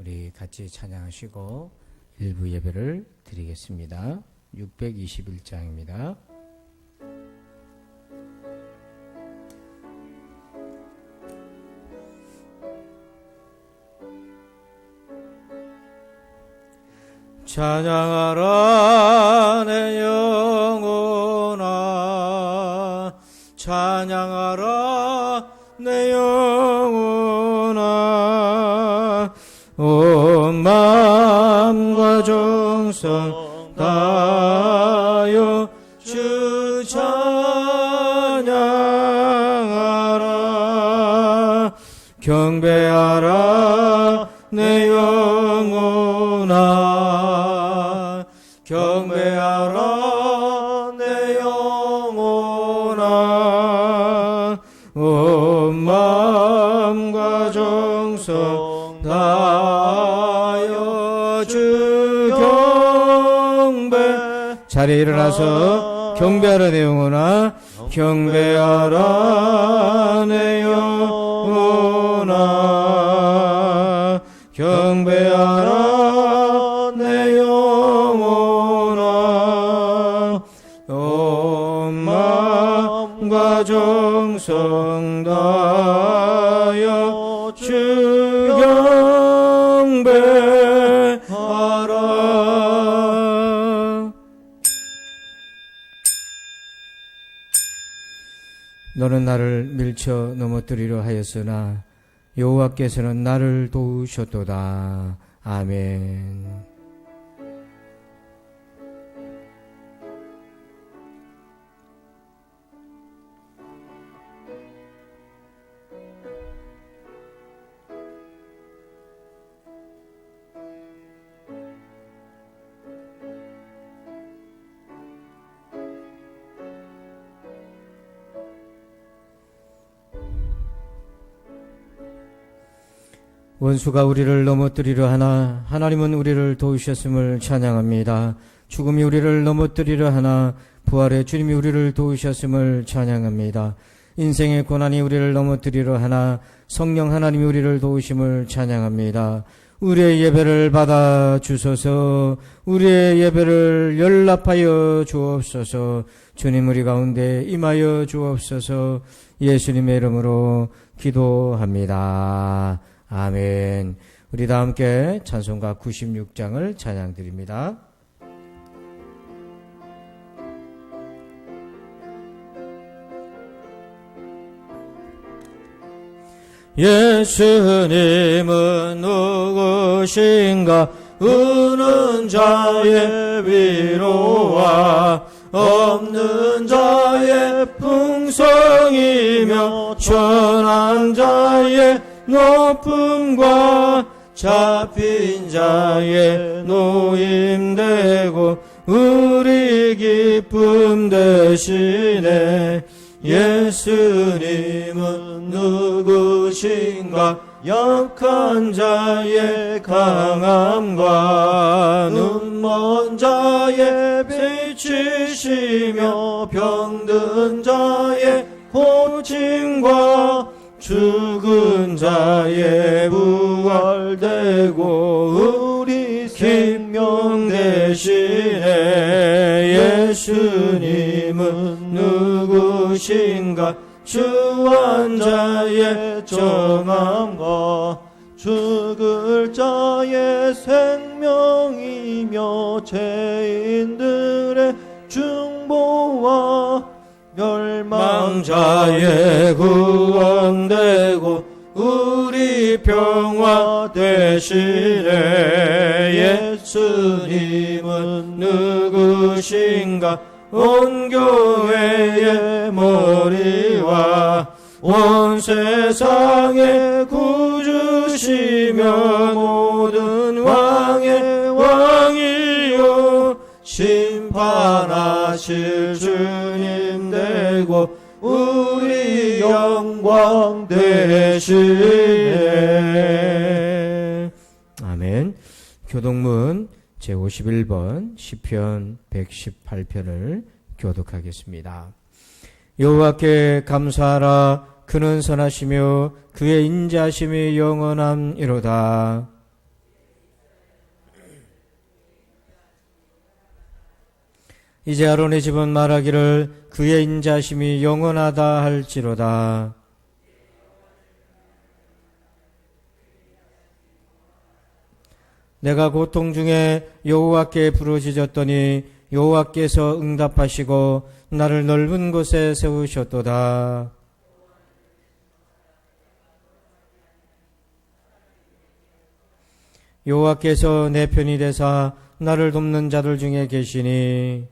우리 같이 찬양하시고 일부 예배를 드리겠습니다. 621장입니다. 찬양하라 내 영혼아, 찬양하라 내 영혼아, 온 마음과 정성 다하여 주 찬양하라. 경배하라 내 영혼아, 경배하라 내 영혼아, 온 마음과 정성 다하여 주 경배. 자리에 일어나서 경배하라 내 영혼아, 경배하라 내 영혼아, 경배하라 내 영혼아, 온 마음과 정성 다하여 주 경배하라. 너는 나를 밀쳐 넘어뜨리려 하였으나 여호와께서는 나를 도우셨도다. 아멘. 원수가 우리를 넘어뜨리려 하나 하나님은 우리를 도우셨음을 찬양합니다. 죽음이 우리를 넘어뜨리려 하나 부활의 주님이 우리를 도우셨음을 찬양합니다. 인생의 고난이 우리를 넘어뜨리려 하나 성령 하나님이 우리를 도우심을 찬양합니다. 우리의 예배를 받아 주소서. 우리의 예배를 연락하여 주옵소서. 주님 우리 가운데 임하여 주옵소서. 예수님의 이름으로 기도합니다. 아멘. 우리 다 함께 찬송가 96장을 찬양드립니다. 예수님은 누구신가? 우는 자의 위로와 없는 자의 풍성이며 천한 자의 높음과 잡힌 자의 노임되고 우리 기쁨 되시네. 예수님은 누구신가? 약한 자의 강함과 눈먼 자의 빛이시며 병든 자의 고침과 죽은 자의 부활되고 우리 생명 되시네. 예수님은 누구신가? 주한 자의 정함과 죽을 자의 생명이며 죄인들의 중보와 멸망자의 구원되고 우리 평화 되시네. 예수님은 누구신가? 온 교회의 머리와 온 세상의 구주시며 모든 왕의 왕이요 심판하실 주님 되고 우리 영광 되시네. 아멘. 교독문 제51번 시편 118편을 교독하겠습니다. 여호와께 감사하라. 그는 선하시며 그의 인자하심이 영원함이로다. 이제 아론의 집은 말하기를 그의 인자심이 영원하다 할지로다. 내가 고통 중에 여호와께 부르짖었더니 여호와께서 응답하시고 나를 넓은 곳에 세우셨도다. 여호와께서 내 편이 되사 나를 돕는 자들 중에 계시니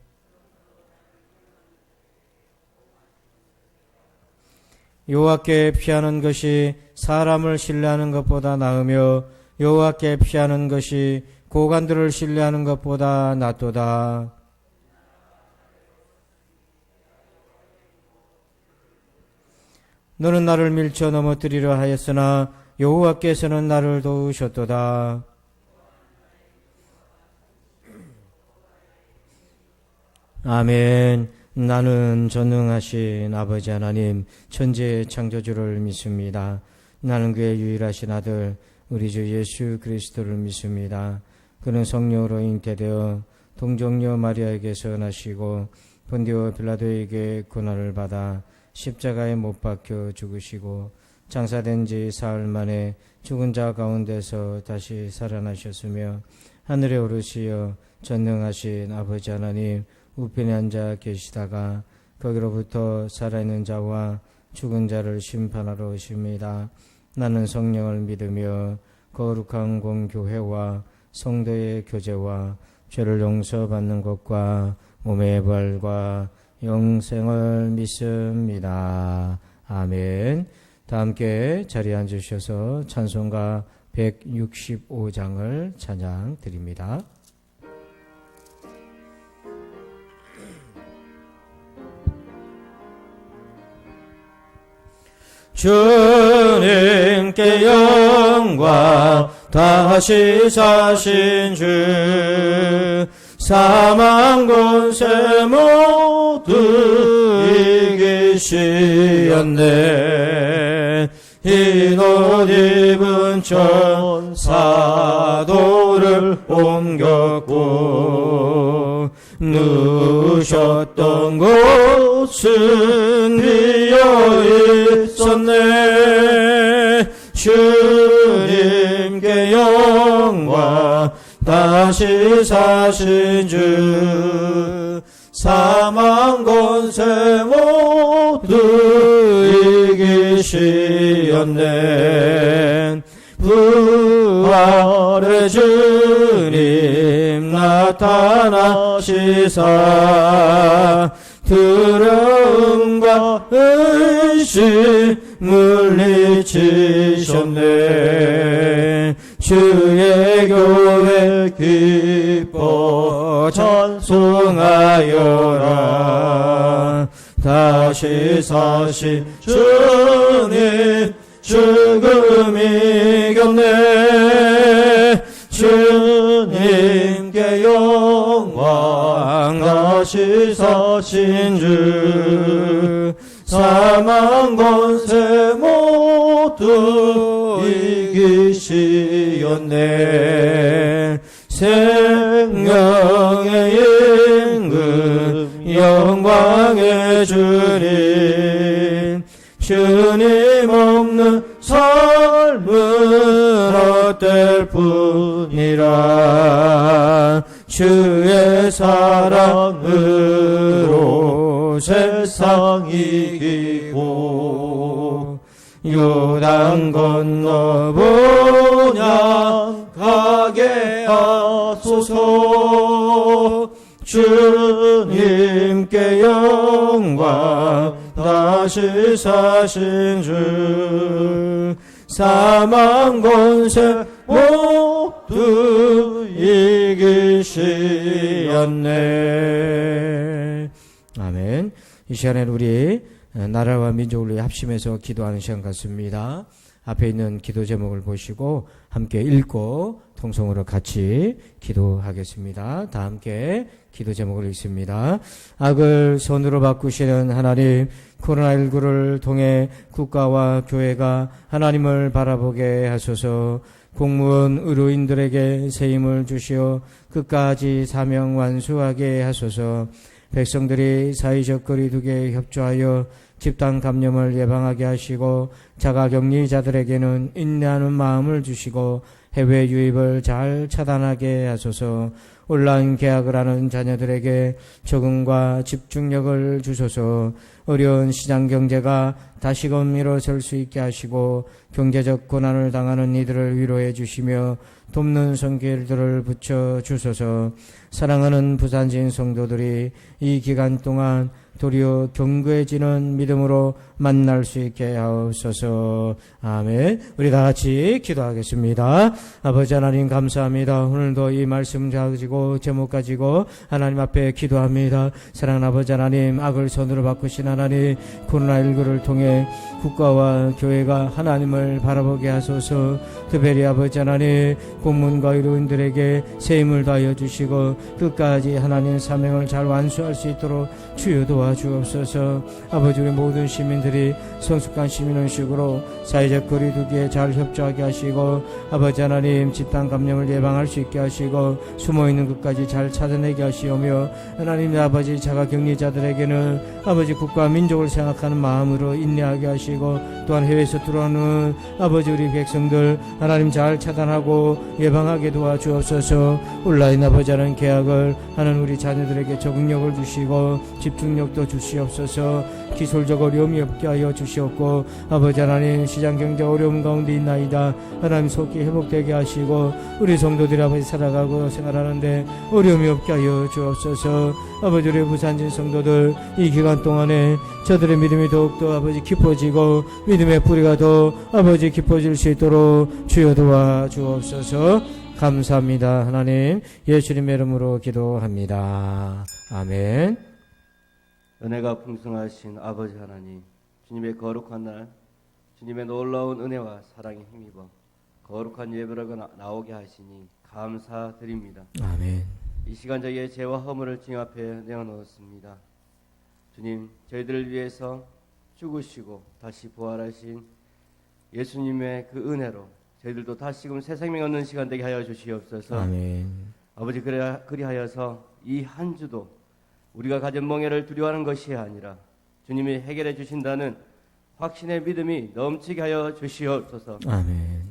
여호와께 피하는 것이 사람을 신뢰하는 것보다 나으며 여호와께 피하는 것이 고관들을 신뢰하는 것보다 낫도다. 너는 나를 밀쳐 넘어뜨리려 하였으나 여호와께서는 나를 도우셨도다. 아멘. 나는 전능하신 아버지 하나님 천지의 창조주를 믿습니다. 나는 그의 유일하신 아들 우리 주 예수 그리스도를 믿습니다. 그는 성령으로 잉태되어 동정녀 마리아에게서 나시고 본디오 빌라도에게 고난을 받아 십자가에 못 박혀 죽으시고 장사된 지 사흘 만에 죽은 자 가운데서 다시 살아나셨으며 하늘에 오르시어 전능하신 아버지 하나님 우편에 앉아 계시다가 거기로부터 살아있는 자와 죽은 자를 심판하러 오십니다. 나는 성령을 믿으며 거룩한 공교회와 성도의 교제와 죄를 용서받는 것과 몸의 부활과 영생을 믿습니다. 아멘. 다 함께 자리에 앉으셔서 찬송가 165장을 찬양 드립니다. 주님께 영광 다시 사신 주 사망 권세 모두 이기시었네. 흰 옷 입은 천사도를 옮겼고 누우셨던 곳은 비어 있었네. 주님께 영광 다시 사신 주 사망 권세 모두 이기시었네. 부활의 주님 나타나시사 두려움과 의심 물리치셨네. 주의 교회 기뻐 찬송하여라. 다시 사신 주님 죽음 이겼네. 주님께 영광 다시 사신 주 사망 권세 모두 이기시었네. 생명의 임금 영광의 주님 주님 없는 삶은 헛될 뿐이라. 주의 사랑으로 세상 이기고 요단 건너 본향가게 하소서. 주님께 영광 다시 사신 주 사망 권세 모두 이기시었네. 아멘. 이 시간에 우리 나라와 민족을 위해 합심해서 기도하는 시간 같습니다. 앞에 있는 기도 제목을 보시고 함께 읽고 통성으로 같이 기도하겠습니다. 다 함께 기도 제목을 읽습니다. 악을 손으로 바꾸시는 하나님, 코로나19를 통해 국가와 교회가 하나님을 바라보게 하소서. 공무원 의료인들에게 새 힘을 주시어 끝까지 사명 완수하게 하소서. 백성들이 사회적 거리두기에 협조하여 집단 감염을 예방하게 하시고 자가격리자들에게는 인내하는 마음을 주시고 해외 유입을 잘 차단하게 하소서. 온라인 계약을 하는 자녀들에게 적응과 집중력을 주소서. 어려운 시장 경제가 다시금 일어설 수 있게 하시고 경제적 고난을 당하는 이들을 위로해 주시며 돕는 손길들을 붙여 주소서. 사랑하는 부산진 성도들이 이 기간 동안 도리어 견고해지는 믿음으로 만날 수 있게 하옵소서. 아멘. 우리 다 같이 기도하겠습니다. 아버지 하나님 감사합니다. 오늘도 이 말씀 가지고 제목 가지고 하나님 앞에 기도합니다. 사랑하는 아버지 하나님, 악을 손으로 바꾸신 하나님, 코로나19를 통해 국가와 교회가 하나님을 바라보게 하소서. 특별히 아버지 하나님, 공무원과 의료인들에게 새 힘을 다하여 주시고 끝까지 하나님 사명을 잘 완수할 수 있도록 주여 도와주옵소서. 아버지, 우리 모든 시민들이 성숙한 시민의식으로 사회적 거리두기에 잘 협조하게 하시고 아버지 하나님, 집단 감염을 예방할 수 있게 하시고 숨어있는 것까지 잘 찾아내게 하시오며 하나님 아버지, 자가격리자들에게는 아버지 국가 민족을 생각하는 마음으로 인내하게 하시고 또한 해외에서 들어오는 아버지 우리 백성들 하나님 잘 차단하고 예방하게 도와주옵소서. 온라인 아버지 하는 계약을 하는 우리 자녀들에게 적응력을 주시고 집중력도 주시옵소서. 기술적 어려움이 없게 하여 주시옵고 아버지 하나님, 시장 경제 어려움 가운데 있나이다. 하나님 속히 회복되게 하시고 우리 성도들이 아버지 살아가고 생활하는데 어려움이 없게 하여 주옵소서. 아버지, 우리 부산진 성도들 이 기간 동안에 저들의 믿음이 더욱더 아버지 깊어지고 믿음의 뿌리가 더 아버지 깊어질 수 있도록 주여 도와주옵소서. 감사합니다. 하나님 예수님의 이름으로 기도합니다. 아멘. 은혜가 풍성하신 아버지 하나님, 주님의 거룩한 날, 주님의 놀라운 은혜와 사랑에 힘입어 거룩한 예배를 나오게 하시니 감사드립니다. 아멘. 이 시간 저희의 죄와 허물을 주님 앞에 내어놓습니다. 주님, 저희들을 위해서 죽으시고 다시 부활하신 예수님의 그 은혜로 저희들도 다시금 새 생명 얻는 시간 되게 하여 주시옵소서. 아멘. 아버지, 그리하여서 이 한 주도 우리가 가진 멍에를 두려워하는 것이 아니라 주님이 해결해 주신다는 확신의 믿음이 넘치게 하여 주시옵소서. 아멘.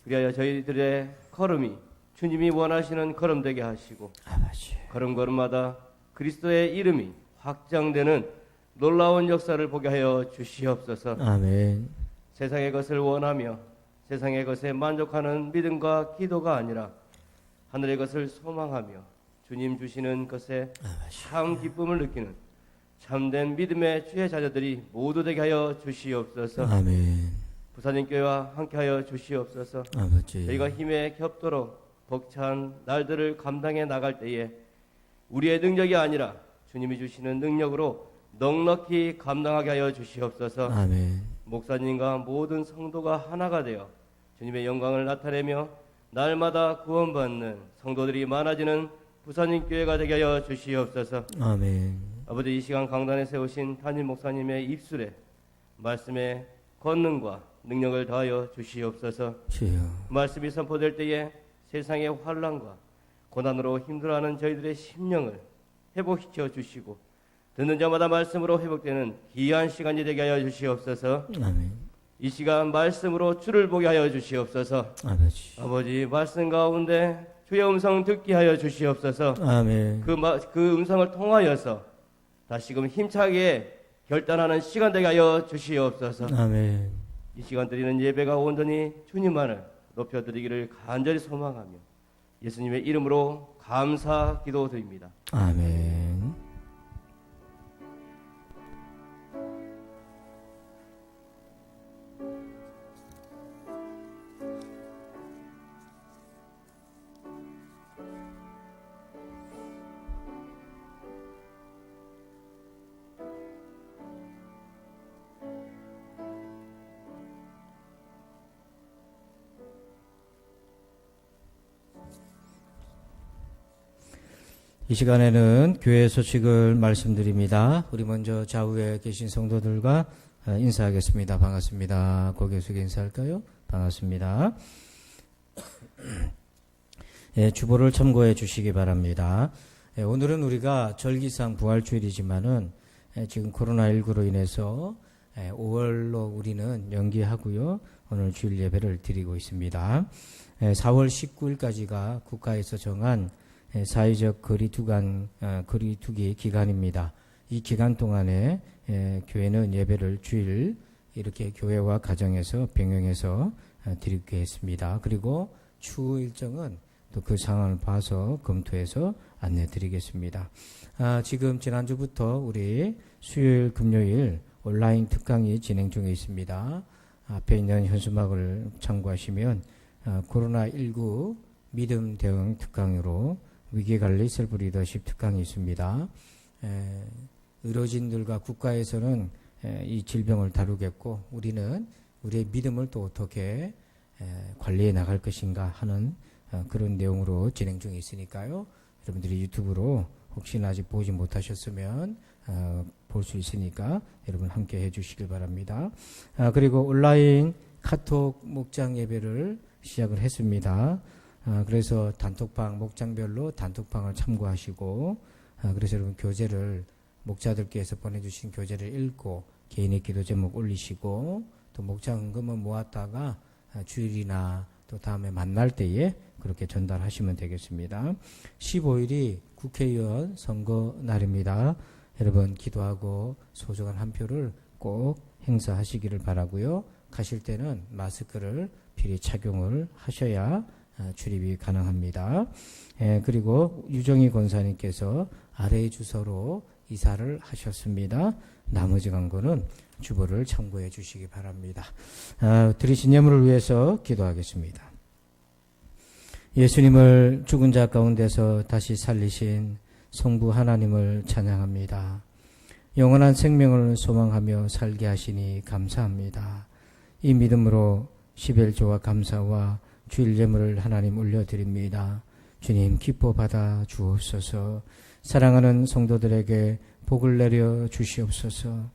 그리하여 저희들의 걸음이 주님이 원하시는 걸음 되게 하시고 아버지, 걸음걸음마다 그리스도의 이름이 확장되는 놀라운 역사를 보게 하여 주시옵소서. 아멘. 세상의 것을 원하며 세상의 것에 만족하는 믿음과 기도가 아니라 하늘의 것을 소망하며 주님 주시는 것에 참 기쁨을 느끼는 참된 믿음의 주의 자녀들이 모두 되게 하여 주시옵소서. 아멘. 부산인교회와 함께하여 주시옵소서. 아버지, 저희가 힘에 겹도록 벅찬 날들을 감당해 나갈 때에 우리의 능력이 아니라 주님이 주시는 능력으로 넉넉히 감당하게 하여 주시옵소서. 아멘. 목사님과 모든 성도가 하나가 되어 주님의 영광을 나타내며 날마다 구원받는 성도들이 많아지는 부산인교회가 되게 하여 주시옵소서. 아멘. 아버지, 이 시간 강단에 세우신 담임 목사님의 입술에 말씀의 권능과 능력을 더하여 주시옵소서. 주여. 말씀이 선포될 때에 세상의 환난과 고난으로 힘들어하는 저희들의 심령을 회복시켜 주시고 듣는 자마다 말씀으로 회복되는 귀한 시간이 되게 하여 주시옵소서. 아멘. 이 시간 말씀으로 주를 보게 하여 주시옵소서. 아버지. 아버지, 말씀 가운데 주의 음성 듣게 하여 주시옵소서. 아멘. 그 음성을 통하여서 다시금 힘차게 결단하는 시간 되게 하여 주시옵소서. 아멘. 이 시간 드리는 예배가 온전히 주님만을 높여드리기를 간절히 소망하며 예수님의 이름으로 감사 기도드립니다. 아멘. 이 시간에는 교회 소식을 말씀드립니다. 우리 먼저 좌우에 계신 성도들과 인사하겠습니다. 반갑습니다. 고개 숙여 인사할까요? 반갑습니다. 예, 주보를 참고해 주시기 바랍니다. 오늘은 우리가 절기상 부활주일이지만은 지금 코로나19로 인해서 5월로 우리는 연기하고요. 오늘 주일 예배를 드리고 있습니다. 4월 19일까지가 국가에서 정한 사회적 거리두기 기간입니다. 이 기간 동안에 교회는 예배를 주일 이렇게 교회와 가정에서 병행해서 드리게 했습니다. 그리고 추후 일정은 또 그 상황을 봐서 검토해서 안내 드리겠습니다. 지금 지난주부터 우리 수요일, 금요일 온라인 특강이 진행 중에 있습니다. 앞에 있는 현수막을 참고하시면 코로나19 믿음 대응 특강으로 위기관리 셀프 리더십 특강이 있습니다. 의료진들과 국가에서는 이 질병을 다루겠고 우리는 우리의 믿음을 또 어떻게 관리해 나갈 것인가 하는 그런 내용으로 진행 중에 있으니까요. 여러분들이 유튜브로 혹시나 아직 보지 못하셨으면 볼 수 있으니까 여러분 함께 해주시길 바랍니다. 그리고 온라인 카톡 목장 예배를 시작을 했습니다. 그래서 단톡방 목장별로 단톡방을 참고하시고 그래서 여러분 교재를 목자들께서 보내주신 교재를 읽고 개인의 기도 제목 올리시고 또 목장 헌금은 모았다가 주일이나 또 다음에 만날 때에 그렇게 전달하시면 되겠습니다. 15일이 국회의원 선거 날입니다. 여러분 기도하고 소중한 한 표를 꼭 행사하시기를 바라고요. 가실 때는 마스크를 필히 착용을 하셔야 출입이 가능합니다. 그리고 유정희 권사님께서 아래의 주소로 이사를 하셨습니다. 나머지 광고는 주보를 참고해 주시기 바랍니다. 드리신 예물을 위해서 기도하겠습니다. 예수님을 죽은 자 가운데서 다시 살리신 성부 하나님을 찬양합니다. 영원한 생명을 소망하며 살게 하시니 감사합니다. 이 믿음으로 11조와 감사와 주일 예물을 하나님 올려드립니다. 주님 기뻐 받아 주옵소서. 사랑하는 성도들에게 복을 내려 주시옵소서.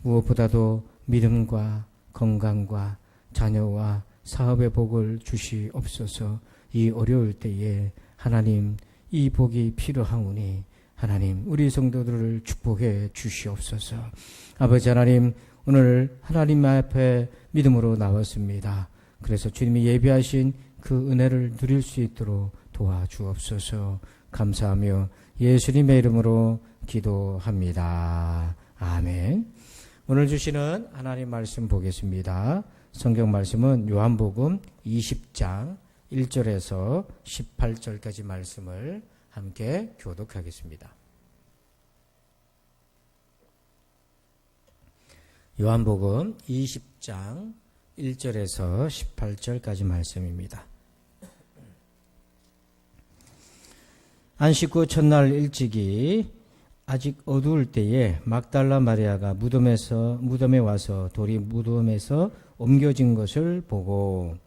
무엇보다도 믿음과 건강과 자녀와 사업의 복을 주시옵소서. 이 어려울 때에 하나님 이 복이 필요하오니 하나님 우리 성도들을 축복해 주시옵소서. 아버지 하나님 오늘 하나님 앞에 믿음으로 나왔습니다. 그래서 주님이 예비하신 그 은혜를 누릴 수 있도록 도와주옵소서. 감사하며 예수님의 이름으로 기도합니다. 아멘. 오늘 주시는 하나님 말씀 보겠습니다. 성경 말씀은 요한복음 20장 1절에서 18절까지 말씀을 함께 교독하겠습니다. 요한복음 20장 1절에서 18절까지 말씀입니다. 안식 후 첫날 일찍이 아직 어두울 때에 막달라 마리아가 무덤에 와서 돌이 무덤에서 옮겨진 것을 보고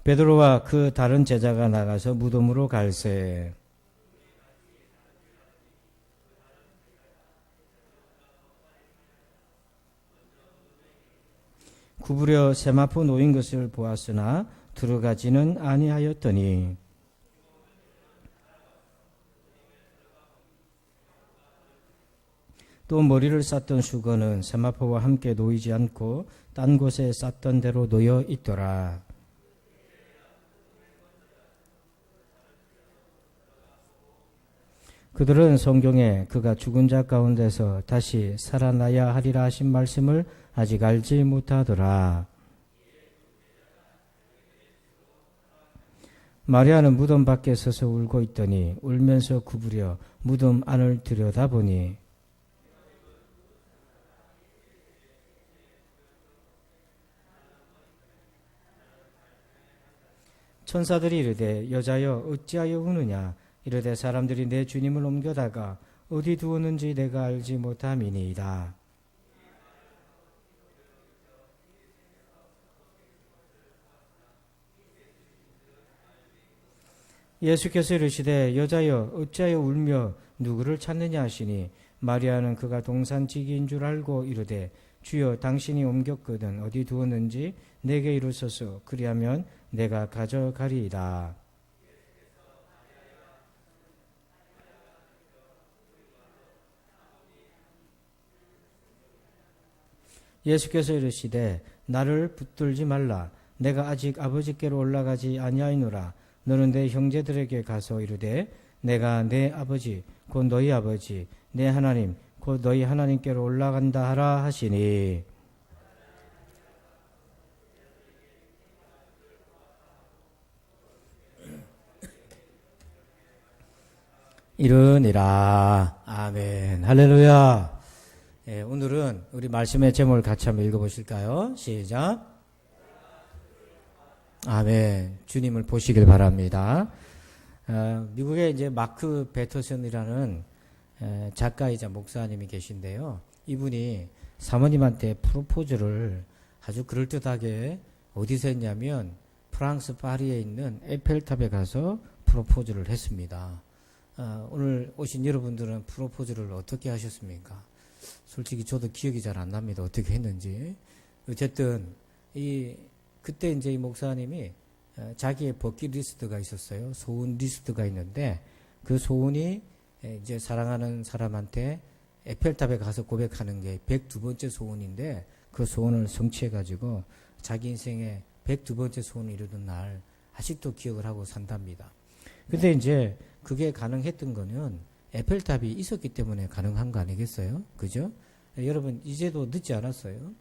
베드로와 그 다른 제자가 나가서 무덤으로 갈새 구부려 세마포 놓인 것을 보았으나 들어가지는 아니하였더니 또 머리를 쌌던 수건은 세마포와 함께 놓이지 않고 딴 곳에 쌌던 대로 놓여 있더라. 그들은 성경에 그가 죽은 자 가운데서 다시 살아나야 하리라 하신 말씀을 아직 알지 못하더라. 마리아는 무덤 밖에 서서 울고 있더니 울면서 구부려 무덤 안을 들여다보니 천사들이 이르되 여자여 어찌하여 우느냐 이르되 사람들이 내 주님을 옮겨다가 어디 두었는지 내가 알지 못함이니이다. 예수께서 이르시되 여자여 어찌하여 울며 누구를 찾느냐 하시니 마리아는 그가 동산지기인 줄 알고 이르되 주여 당신이 옮겼거든 어디 두었는지 내게 이루소서. 그리하면 내가 가져가리이다. 예수께서 이르시되 나를 붙들지 말라. 내가 아직 아버지께로 올라가지 아니하노라. 너는 내 형제들에게 가서 이르되 내가 내 아버지 곧 너희 아버지 내 하나님 곧 너희 하나님께로 올라간다 하라 하시니. 이르니라. 아멘. 할렐루야. 예, 오늘은 우리 말씀의 제목을 같이 한번 읽어보실까요? 시작. 아멘. 주님을 보시길 바랍니다. 미국에 이제 마크 베터슨이라는 작가이자 목사님이 계신데요. 이분이 사모님한테 프로포즈를 아주 그럴듯하게 어디서 했냐면 프랑스 파리에 있는 에펠탑에 가서 프로포즈를 했습니다. 오늘 오신 여러분들은 프로포즈를 어떻게 하셨습니까? 솔직히 저도 기억이 잘 안 납니다. 어떻게 했는지. 어쨌든 그때 이제 이 목사님이 자기의 버킷리스트가 있었어요. 소원 리스트가 있는데 그 소원이 이제 사랑하는 사람한테 에펠탑에 가서 고백하는 게 102번째 소원인데 그 소원을 성취해가지고 자기 인생의 102번째 소원을 이루던 날 아직도 기억을 하고 산답니다. 근데 이제 그게 가능했던 거는 에펠탑이 있었기 때문에 가능한 거 아니겠어요? 그죠? 여러분 이제도 늦지 않았어요.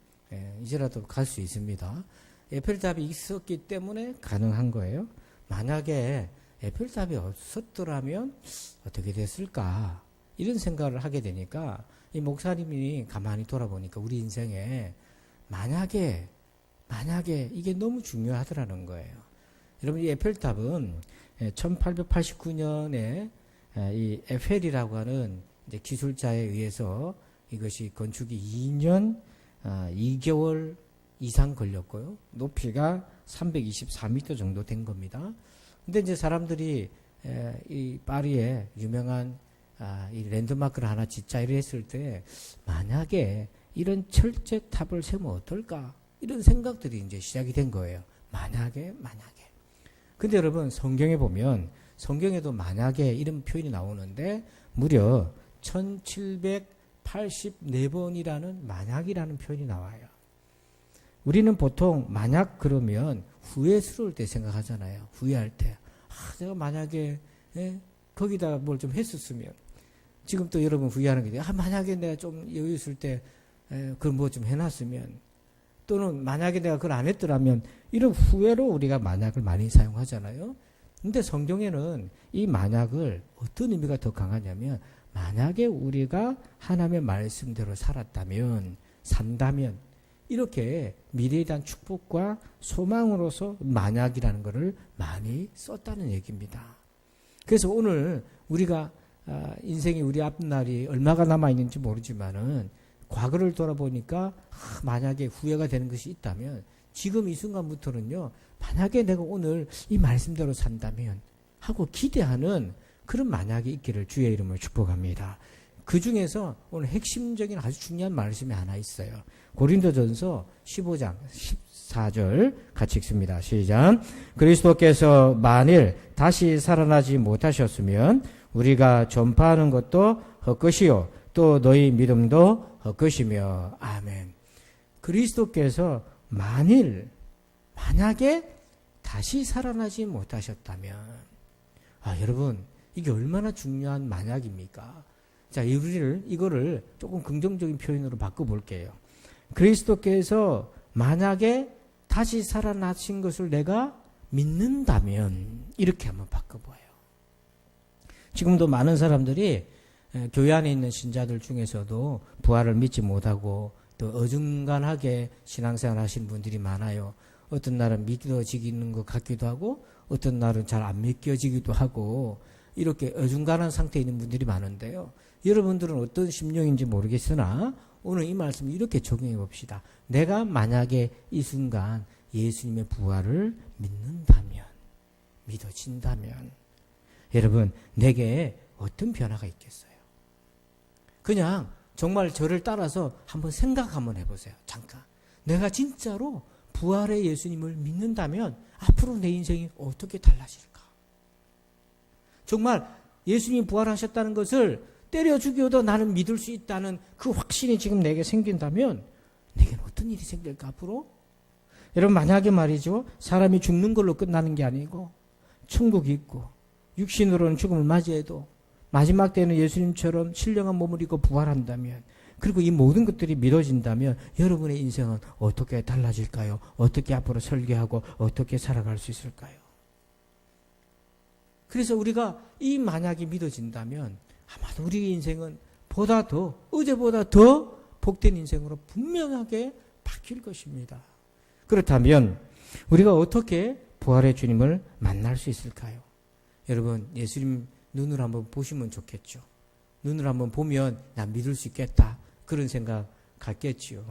이제라도 갈 수 있습니다. 에펠탑이 있었기 때문에 가능한 거예요. 만약에 에펠탑이 없었더라면 어떻게 됐을까? 이런 생각을 하게 되니까 이 목사님이 가만히 돌아보니까 우리 인생에 만약에 이게 너무 중요하더라는 거예요. 여러분 이 에펠탑은 1889년에 이 에펠이라고 하는 이제 기술자에 의해서 이것이 건축이 2년 2개월 이상 걸렸고요. 높이가 324m 정도 된 겁니다. 근데 이제 사람들이 이 파리에 유명한 이 랜드마크를 하나 짓자 이래 했을 때 만약에 이런 철제탑을 세우면 어떨까? 이런 생각들이 이제 시작이 된 거예요. 만약에. 근데 여러분 성경에 보면 성경에도 만약에 이런 표현이 나오는데 무려 1784번이라는 만약이라는 표현이 나와요. 우리는 보통 만약 그러면 후회스러울 때 생각하잖아요. 후회할 때. 내가 만약에 거기다가 뭘 좀 했었으면. 지금 또 여러분 후회하는 게 만약에 내가 좀 여유 있을 때 그걸 뭐 좀 해놨으면. 또는 만약에 내가 그걸 안 했더라면 이런 후회로 우리가 만약을 많이 사용하잖아요. 근데 성경에는 이 만약을 어떤 의미가 더 강하냐면 만약에 우리가 하나님의 말씀대로 산다면 이렇게 미래에 대한 축복과 소망으로서 만약이라는 것을 많이 썼다는 얘기입니다. 그래서 오늘 우리가 인생이 우리 앞날이 얼마가 남아있는지 모르지만은 과거를 돌아보니까 만약에 후회가 되는 것이 있다면 지금 이 순간부터는요 만약에 내가 오늘 이 말씀대로 산다면 하고 기대하는 그런 만약이 있기를 주의 이름으로 축복합니다. 그 중에서 오늘 핵심적인 아주 중요한 말씀이 하나 있어요. 고린도전서 15장 14절 같이 읽습니다. 시작. 그리스도께서 만일 다시 살아나지 못하셨으면 우리가 전파하는 것도 헛것이요 또 너희 믿음도 헛것이며. 아멘. 그리스도께서 만약에 다시 살아나지 못하셨다면 여러분 이게 얼마나 중요한 만약입니까? 자, 이거를 조금 긍정적인 표현으로 바꿔볼게요. 그리스도께서 만약에 다시 살아나신 것을 내가 믿는다면 이렇게 한번 바꿔봐요. 지금도 많은 사람들이 교회 안에 있는 신자들 중에서도 부활을 믿지 못하고 또 어중간하게 신앙생활 하시는 분들이 많아요. 어떤 날은 믿어지는 것 같기도 하고 어떤 날은 잘 안 믿겨지기도 하고 이렇게 어중간한 상태에 있는 분들이 많은데요. 여러분들은 어떤 심령인지 모르겠으나 오늘 이 말씀을 이렇게 적용해 봅시다. 내가 만약에 이 순간 예수님의 부활을 믿는다면, 믿어진다면 여러분 내게 어떤 변화가 있겠어요? 그냥 정말 저를 따라서 한번 생각 한번 해보세요. 잠깐. 내가 진짜로 부활의 예수님을 믿는다면 앞으로 내 인생이 어떻게 달라질까? 정말 예수님이 부활하셨다는 것을 때려 죽여도 나는 믿을 수 있다는 그 확신이 지금 내게 생긴다면 내게는 어떤 일이 생길까 앞으로? 여러분 만약에 말이죠. 사람이 죽는 걸로 끝나는 게 아니고 천국이 있고 육신으로는 죽음을 맞이해도 마지막 때는 예수님처럼 신령한 몸을 입고 부활한다면 그리고 이 모든 것들이 믿어진다면 여러분의 인생은 어떻게 달라질까요? 어떻게 앞으로 설계하고 어떻게 살아갈 수 있을까요? 그래서 우리가 이 만약이 믿어진다면 아마도 우리의 인생은 보다 더 어제보다 더 복된 인생으로 분명하게 바뀔 것입니다. 그렇다면 우리가 어떻게 부활의 주님을 만날 수 있을까요? 여러분 예수님 눈을 한번 보시면 좋겠죠. 눈을 한번 보면 나 믿을 수 있겠다. 그런 생각 갖겠지요.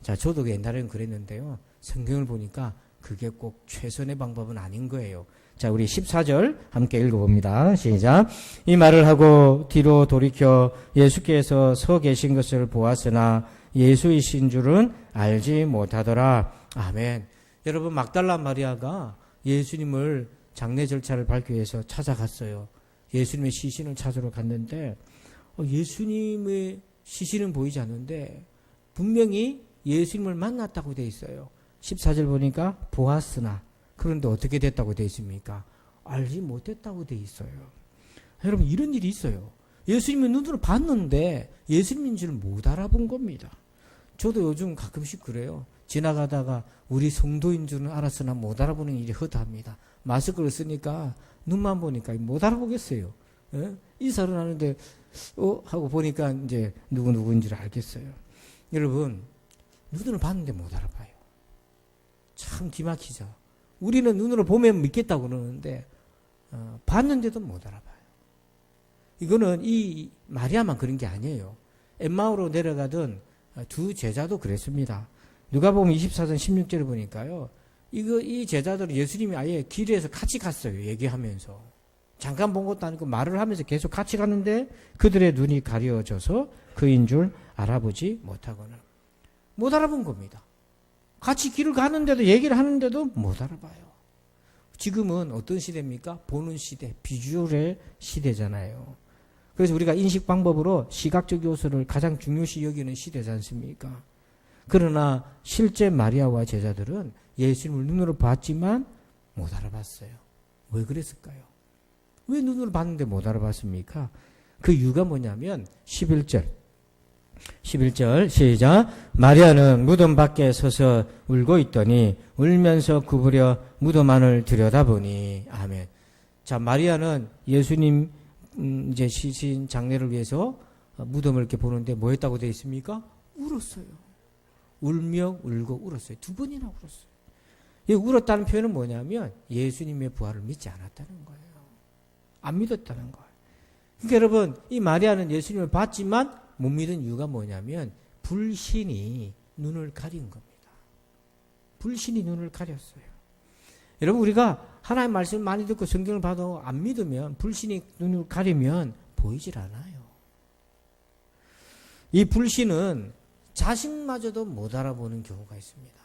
자, 저도 옛날에는 그랬는데요. 성경을 보니까 그게 꼭 최선의 방법은 아닌 거예요. 자, 우리 14절 함께 읽어봅니다. 시작. 이 말을 하고 뒤로 돌이켜 예수께서 서 계신 것을 보았으나 예수이신 줄은 알지 못하더라. 아멘. 여러분 막달라 마리아가 예수님을 장례 절차를 밟기 위해서 찾아갔어요. 예수님의 시신을 찾으러 갔는데 예수님의 시신은 보이지 않는데 분명히 예수님을 만났다고 되어 있어요. 14절 보니까 보았으나 그런데 어떻게 됐다고 되어 있습니까? 알지 못했다고 되어 있어요. 여러분 이런 일이 있어요. 예수님의 눈으로 봤는데 예수님인 줄 못 알아본 겁니다. 저도 요즘 가끔씩 그래요. 지나가다가 우리 성도인 줄은 알았으나 못 알아보는 일이 허다합니다. 마스크를 쓰니까 눈만 보니까 못 알아보겠어요. 예? 인사를 하는데 하고 보니까 이제 누구인 줄 알겠어요. 여러분 눈으로 봤는데 못 알아봐요. 참 기막히죠. 우리는 눈으로 보면 믿겠다고 그러는데 봤는데도 못 알아봐요. 이거는 이 마리아만 그런 게 아니에요. 엠마오로 내려가던 두 제자도 그랬습니다. 누가복음 24장 16절을 보니까요. 이 제자들은 예수님이 아예 길에서 같이 갔어요. 얘기하면서. 잠깐 본 것도 아니고 말을 하면서 계속 같이 갔는데 그들의 눈이 가려져서 그인 줄 알아보지 못하거나. 못 알아본 겁니다. 같이 길을 가는데도 얘기를 하는데도 못 알아봐요. 지금은 어떤 시대입니까? 보는 시대, 비주얼의 시대잖아요. 그래서 우리가 인식 방법으로 시각적 요소를 가장 중요시 여기는 시대지 않습니까? 그러나 실제 마리아와 제자들은 예수님을 눈으로 봤지만 못 알아봤어요. 왜 그랬을까요? 왜 눈으로 봤는데 못 알아봤습니까? 그 이유가 뭐냐면 11절 시작. 마리아는 무덤 밖에 서서 울고 있더니 울면서 구부려 무덤 안을 들여다보니 아멘. 자, 마리아는 예수님 이제 시신 장례를 위해서 무덤을 이렇게 보는데 뭐 했다고 되어 있습니까? 울었어요. 울며 울고 울었어요. 두 번이나 울었어요. 이 울었다는 표현은 뭐냐면 예수님의 부활을 믿지 않았다는 거예요. 안 믿었다는 거예요. 그러니까 여러분 이 마리아는 예수님을 봤지만 못 믿은 이유가 뭐냐면 불신이 눈을 가린 겁니다. 불신이 눈을 가렸어요. 여러분 우리가 하나님의 말씀을 많이 듣고 성경을 봐도 안 믿으면 불신이 눈을 가리면 보이질 않아요. 이 불신은 자신마저도 못 알아보는 경우가 있습니다.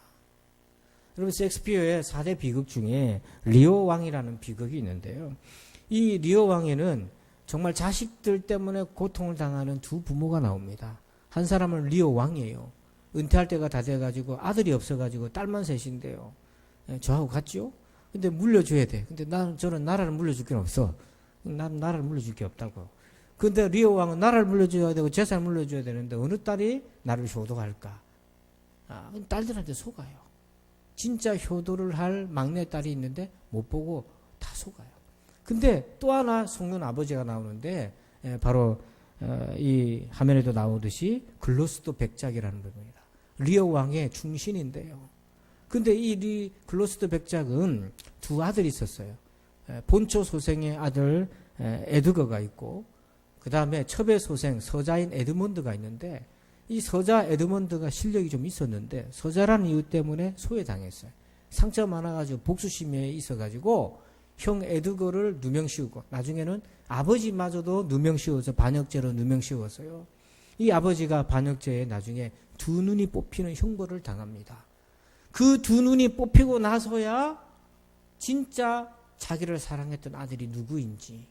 여러분 셰익스피어의 4대 비극 중에 리오 왕이라는 비극이 있는데요. 이 리오 왕에는 정말 자식들 때문에 고통을 당하는 두 부모가 나옵니다. 한 사람은 리오 왕이에요. 은퇴할 때가 다 돼가지고 아들이 없어가지고 딸만 셋인데요. 저하고 같죠? 근데 물려줘야 돼. 근데 저는 나라를 물려줄 게 없어. 난 나라를 물려줄 게 없다고. 근데 리오 왕은 나라를 물려줘야 되고 재산을 물려줘야 되는데 어느 딸이 나를 효도할까? 딸들한테 속아요. 진짜 효도를 할 막내딸이 있는데 못 보고 다 속아요. 근데 또 하나 속는 아버지가 나오는데 바로 이 화면에도 나오듯이 글로스도 백작이라는 겁니다. 리오 왕의 충신인데요. 근데 이 글로스도 백작은 두 아들이 있었어요. 본초 소생의 아들 에드거가 있고 그 다음에 첩의 소생 서자인 에드먼드가 있는데 이 서자 에드먼드가 실력이 좀 있었는데 서자라는 이유 때문에 소외당했어요. 상처가 많아가지고 복수심에 있어가지고 형 에드거를 누명 씌우고 나중에는 아버지마저도 누명 씌워서 반역죄로 누명 씌웠어요. 이 아버지가 반역죄에 나중에 두 눈이 뽑히는 형벌을 당합니다. 그 두 눈이 뽑히고 나서야 진짜 자기를 사랑했던 아들이 누구인지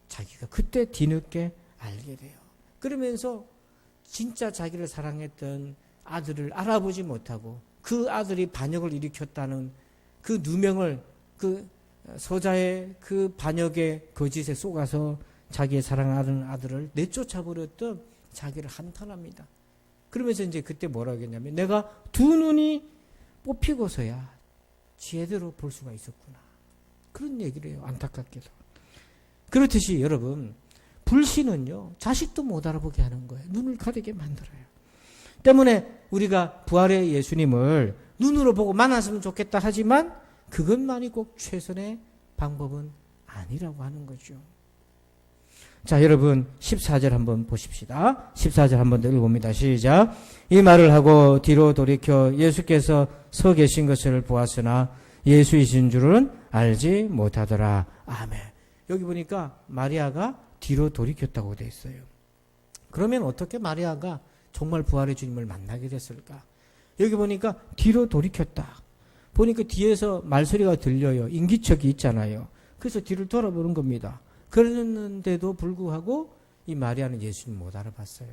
자기가 그때 뒤늦게 알게 돼요. 그러면서 진짜 자기를 사랑했던 아들을 알아보지 못하고 그 아들이 반역을 일으켰다는 그 누명을 그 소자의 그 반역의 거짓에 속아서 자기의 사랑하는 아들을 내쫓아버렸던 자기를 한탄합니다. 그러면서 이제 그때 뭐라고 했냐면 내가 두 눈이 뽑히고서야 제대로 볼 수가 있었구나. 그런 얘기를 해요. 안타깝게도. 그렇듯이 여러분 불신은요 자식도 못 알아보게 하는 거예요. 눈을 가리게 만들어요. 때문에 우리가 부활의 예수님을 눈으로 보고 만났으면 좋겠다 하지만 그것만이 꼭 최선의 방법은 아니라고 하는 거죠. 자, 여러분 14절 한번 보십시다. 14절 한번 더 읽어봅니다. 시작. 이 말을 하고 뒤로 돌이켜 예수께서 서 계신 것을 보았으나 예수이신 줄은 알지 못하더라. 아멘. 여기 보니까 마리아가 뒤로 돌이켰다고 되어 있어요. 그러면 어떻게 마리아가 정말 부활의 주님을 만나게 됐을까? 여기 보니까 뒤로 돌이켰다. 보니까 뒤에서 말소리가 들려요. 인기척이 있잖아요. 그래서 뒤를 돌아보는 겁니다. 그랬는데도 불구하고 이 마리아는 예수님 못 알아봤어요.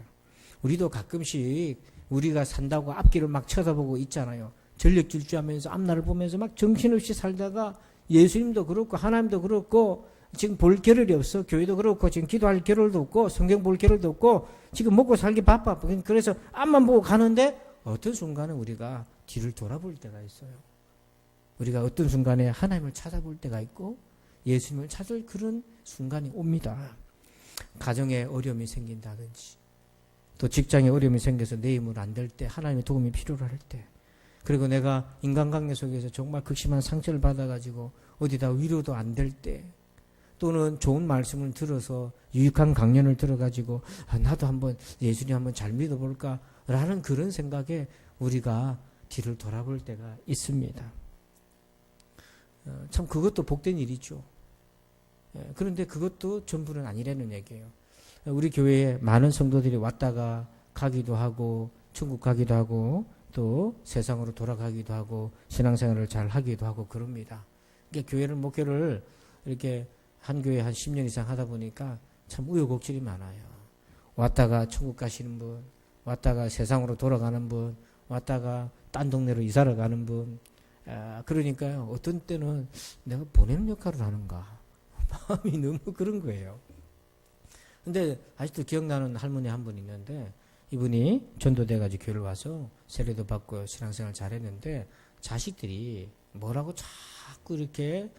우리도 가끔씩 우리가 산다고 앞길을 막 쳐다보고 있잖아요. 전력 질주하면서 앞날을 보면서 막 정신없이 살다가 예수님도 그렇고 하나님도 그렇고 지금 볼 겨를이 없어. 교회도 그렇고 지금 기도할 겨를도 없고 성경 볼 겨를도 없고 지금 먹고 살기 바빠. 그래서 앞만 보고 가는데 어떤 순간에 우리가 뒤를 돌아볼 때가 있어요. 우리가 어떤 순간에 하나님을 찾아볼 때가 있고 예수님을 찾을 그런 순간이 옵니다. 가정에 어려움이 생긴다든지 또 직장에 어려움이 생겨서 내 힘으로 안 될 때 하나님의 도움이 필요로 할 때 그리고 내가 인간관계 속에서 정말 극심한 상처를 받아가지고 어디다 위로도 안 될 때 또는 좋은 말씀을 들어서 유익한 강연을 들어가지고 나도 한번 예수님 한번 잘 믿어볼까 라는 그런 생각에 우리가 뒤를 돌아볼 때가 있습니다. 참 그것도 복된 일이죠. 그런데 그것도 전부는 아니라는 얘기예요. 우리 교회에 많은 성도들이 왔다가 가기도 하고 천국 가기도 하고 또 세상으로 돌아가기도 하고 신앙생활을 잘 하기도 하고 그럽니다. 교회를 목회를 이렇게 한 교회 한 10년 이상 하다 보니까 참 우여곡절이 많아요. 왔다가 천국 가시는 분, 왔다가 세상으로 돌아가는 분, 왔다가 딴 동네로 이사를 가는 분. 그러니까요. 어떤 때는 내가 보내는 역할을 하는가. 마음이 너무 그런 거예요. 근데 아직도 기억나는 할머니 한 분 있는데 이분이 전도돼가지고 교회를 와서 세례도 받고 신앙생활 잘했는데 자식들이 뭐라고 자꾸 이렇게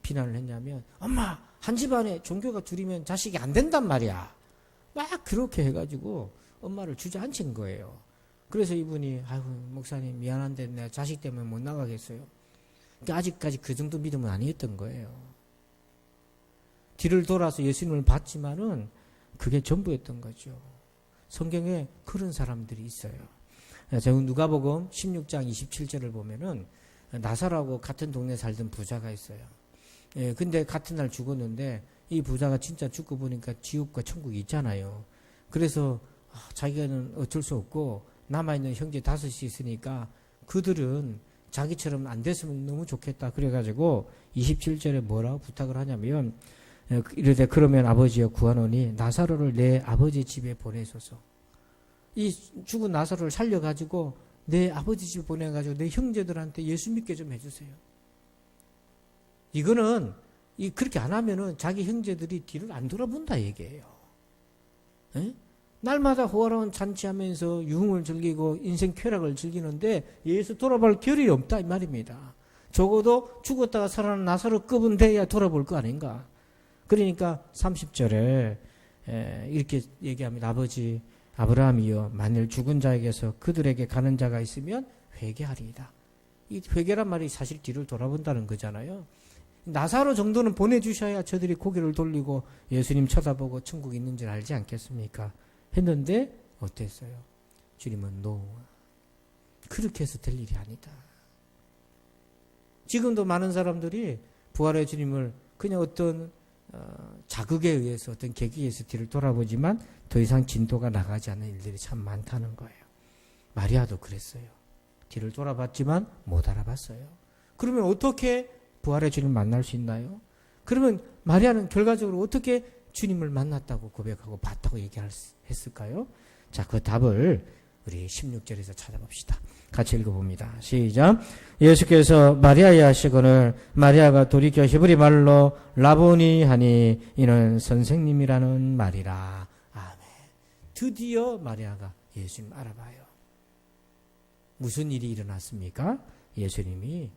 비난을 했냐면 엄마 한 집안에 종교가 둘이면 자식이 안 된단 말이야. 막 그렇게 해가지고 엄마를 주저앉힌 거예요. 그래서 이분이 아이고 목사님 미안한데 내가 자식 때문에 못 나가겠어요. 그러니까 아직까지 그 정도 믿음은 아니었던 거예요. 뒤를 돌아서 예수님을 봤지만은 그게 전부였던 거죠. 성경에 그런 사람들이 있어요. 제가 누가복음 16장 27절을 보면은 나사로하고 같은 동네에 살던 부자가 있어요. 근데 같은 날 죽었는데 이 부자가 진짜 죽고 보니까 지옥과 천국이 있잖아요. 그래서 자기는 어쩔 수 없고 남아있는 형제 5이 있으니까 그들은 자기처럼 안 됐으면 너무 좋겠다. 그래가지고 27절에 뭐라고 부탁을 하냐면 이르되 그러면 아버지여 구하노니 나사로를 내 아버지 집에 보내소서. 이 죽은 나사로를 살려가지고 내 아버지 집에 보내가지고 내 형제들한테 예수 믿게 좀 해주세요. 이거는 그렇게 안 하면은 자기 형제들이 뒤를 안 돌아본다 얘기예요. 에? 날마다 호화로운 잔치하면서 유흥을 즐기고 인생 쾌락을 즐기는데 예수 돌아볼 겨를이 없다 이 말입니다. 적어도 죽었다가 살아난 나사로급은 돼야 돌아볼 거 아닌가. 그러니까 30절에 이렇게 얘기합니다. 아버지 아브라함이여 만일 죽은 자에게서 그들에게 가는 자가 있으면 회개하리이다. 이 회개란 말이 사실 뒤를 돌아본다는 거잖아요. 나사로 정도는 보내주셔야 저들이 고개를 돌리고 예수님 쳐다보고 천국 있는 줄 알지 않겠습니까? 했는데 어땠어요? 주님은 노. 그렇게 해서 될 일이 아니다. 지금도 많은 사람들이 부활의 주님을 그냥 어떤 자극에 의해서 어떤 계기에 의해서 뒤를 돌아보지만 더 이상 진도가 나가지 않는 일들이 참 많다는 거예요. 마리아도 그랬어요. 뒤를 돌아봤지만 못 알아봤어요. 그러면 어떻게 부활의 주님을 만날 수 있나요? 그러면 마리아는 결과적으로 어떻게 주님을 만났다고 고백하고 봤다고 얘기했을까요? 자, 그 답을 우리 16절에서 찾아봅시다. 같이 읽어봅니다. 시작. 예수께서 마리아의 하시거늘 마리아가 돌이켜 히브리 말로 라보니 하니 이는 선생님이라는 말이라. 아멘. 드디어 마리아가 예수님 알아봐요. 무슨 일이 일어났습니까? 예수님이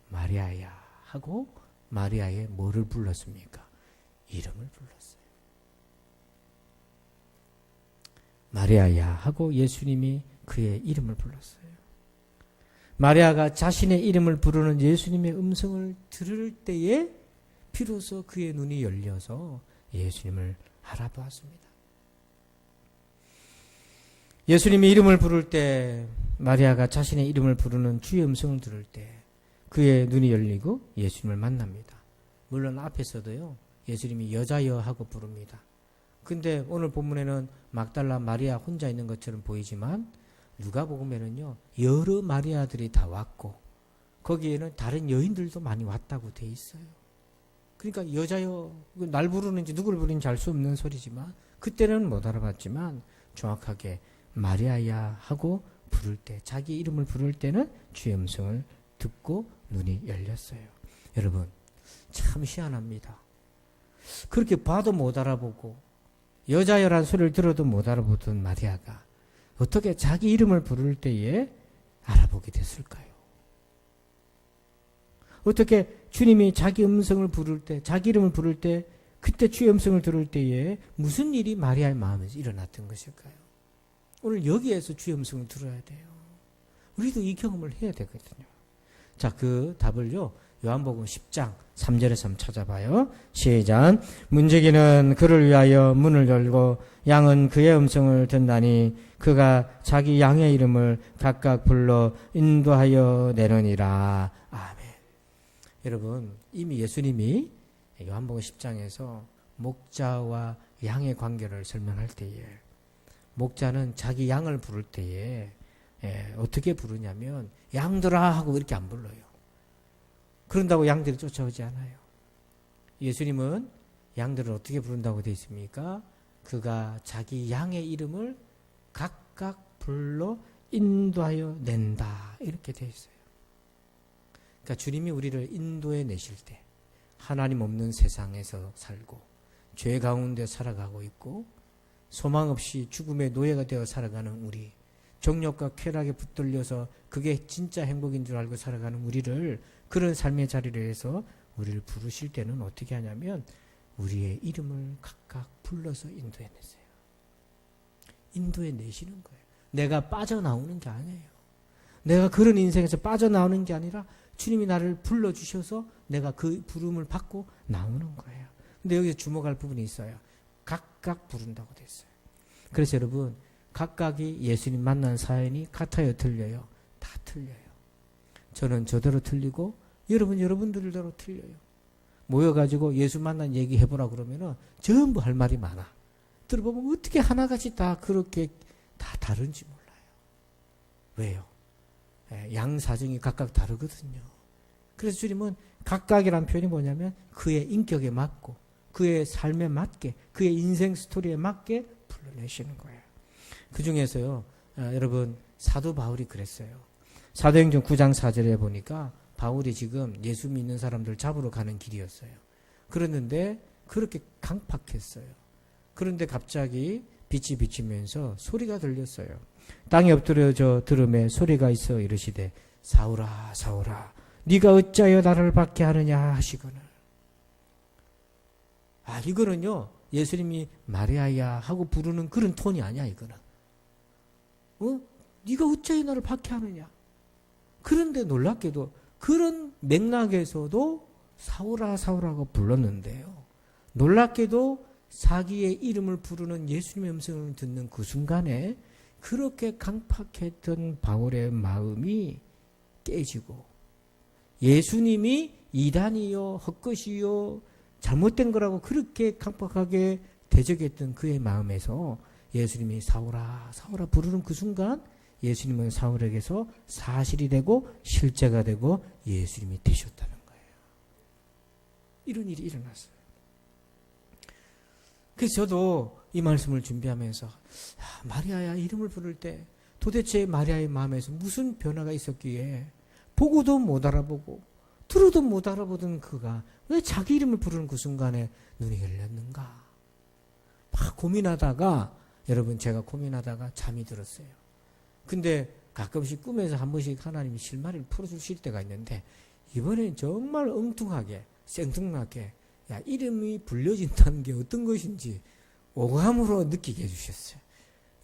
마리아야 하고 마리아의 뭐를 불렀습니까? 이름을 불렀어요. 마리아야 하고 예수님이 그의 이름을 불렀어요. 마리아가 자신의 이름을 부르는 예수님의 음성을 들을 때에 비로소 그의 눈이 열려서 예수님을 알아보았습니다. 예수님이 이름을 부를 때 마리아가 자신의 이름을 부르는 주의 음성을 들을 때 그의 눈이 열리고 예수님을 만납니다. 물론 앞에서도요, 예수님이 여자여 하고 부릅니다. 근데 오늘 본문에는 막달라 마리아 혼자 있는 것처럼 보이지만 누가복음에는요, 여러 마리아들이 다 왔고 거기에는 다른 여인들도 많이 왔다고 돼 있어요. 그러니까 여자여, 날 부르는지 누굴 부르는지 알 수 없는 소리지만 그때는 못 알아봤지만 정확하게 마리아야 하고 부를 때, 자기 이름을 부를 때는 주의 음성을 듣고 눈이 열렸어요. 여러분, 참 희한합니다. 그렇게 봐도 못 알아보고 여자여란 소리를 들어도 못 알아보던 마리아가 어떻게 자기 이름을 부를 때에 알아보게 됐을까요? 어떻게 주님이 자기 음성을 부를 때, 자기 이름을 부를 때, 그때 주의 음성을 들을 때에 무슨 일이 마리아의 마음에서 일어났던 것일까요? 오늘 여기에서 주의 음성을 들어야 돼요. 우리도 이 경험을 해야 되거든요. 자, 그 답을요, 요한복음 10장 3절에서 한번 찾아봐요. 시작. 문지기는 그를 위하여 문을 열고 양은 그의 음성을 듣나니 그가 자기 양의 이름을 각각 불러 인도하여 내느니라. 아멘. 여러분, 이미 예수님이 요한복음 10장에서 목자와 양의 관계를 설명할 때에 목자는 자기 양을 부를 때에 어떻게 부르냐면 양들아 하고 이렇게 안 불러요. 그런다고 양들이 쫓아오지 않아요. 예수님은 양들을 어떻게 부른다고 되어 있습니까? 그가 자기 양의 이름을 각각 불러 인도하여 낸다. 이렇게 되어 있어요. 그러니까 주님이 우리를 인도해 내실 때 하나님 없는 세상에서 살고 죄 가운데 살아가고 있고 소망 없이 죽음의 노예가 되어 살아가는 우리, 정욕과 쾌락에 붙들려서 그게 진짜 행복인 줄 알고 살아가는 우리를, 그런 삶의 자리를 해서 우리를 부르실 때는 어떻게 하냐면 우리의 이름을 각각 불러서 인도해 내세요. 인도해 내시는 거예요. 내가 빠져나오는 게 아니에요. 내가 그런 인생에서 빠져나오는 게 아니라 주님이 나를 불러주셔서 내가 그 부름을 받고 나오는 거예요. 근데 여기서 주목할 부분이 있어요. 각각 부른다고 됐어요. 그래서 여러분, 각각이 예수님 만난 사연이 같아요, 틀려요? 다 틀려요. 저는 저대로 틀리고 여러분들대로 틀려요. 모여가지고 예수 만난 얘기 해보라 그러면은 전부 할 말이 많아. 들어보면 어떻게 하나같이 다 그렇게 다 다른지 몰라요. 왜요? 양 사정이 각각 다르거든요. 그래서 주님은 각각이란 표현이 뭐냐면 그의 인격에 맞고 그의 삶에 맞게 그의 인생 스토리에 맞게 불러내시는 거예요. 그 중에서요, 여러분, 사도 바울이 그랬어요. 사도행전 9장 4절에 보니까 바울이 지금 예수 믿는 사람들 잡으러 가는 길이었어요. 그랬는데 그렇게 강팍했어요. 그런데 갑자기 빛이 비치면서 소리가 들렸어요. 땅에 엎드려져 들음에 소리가 있어 이르시되 사울아 사울아 네가 어찌하여 나를 박해하느냐 하시거늘. 이거는요, 예수님이 마리아야 하고 부르는 그런 톤이 아니야. 이거는 네가 어찌하여 나를 박해하느냐. 그런데 놀랍게도 그런 맥락에서도 사울아 사울아고 불렀는데요, 놀랍게도 자기의 이름을 부르는 예수님의 음성을 듣는 그 순간에 그렇게 강팍했던 바울의 마음이 깨지고 예수님이 이단이요 헛것이요 잘못된 거라고 그렇게 강박하게 대적했던 그의 마음에서 예수님이 사울아 사울아 부르는 그 순간 예수님은 사울에게서 사실이 되고 실제가 되고 예수님이 되셨다는 거예요. 이런 일이 일어났어요. 그래서 저도 이 말씀을 준비하면서 마리아야 이름을 부를 때 도대체 마리아의 마음에서 무슨 변화가 있었기에 보고도 못 알아보고 들어도 못 알아보던 그가 왜 자기 이름을 부르는 그 순간에 눈이 열렸는가? 막 고민하다가 여러분 제가 고민하다가 잠이 들었어요. 근데 가끔씩 꿈에서 한 번씩 하나님이 실마리를 풀어주실 때가 있는데 이번엔 정말 엉뚱하게 생뚱맞게 야 이름이 불려진다는 게 어떤 것인지 오감으로 느끼게 해주셨어요.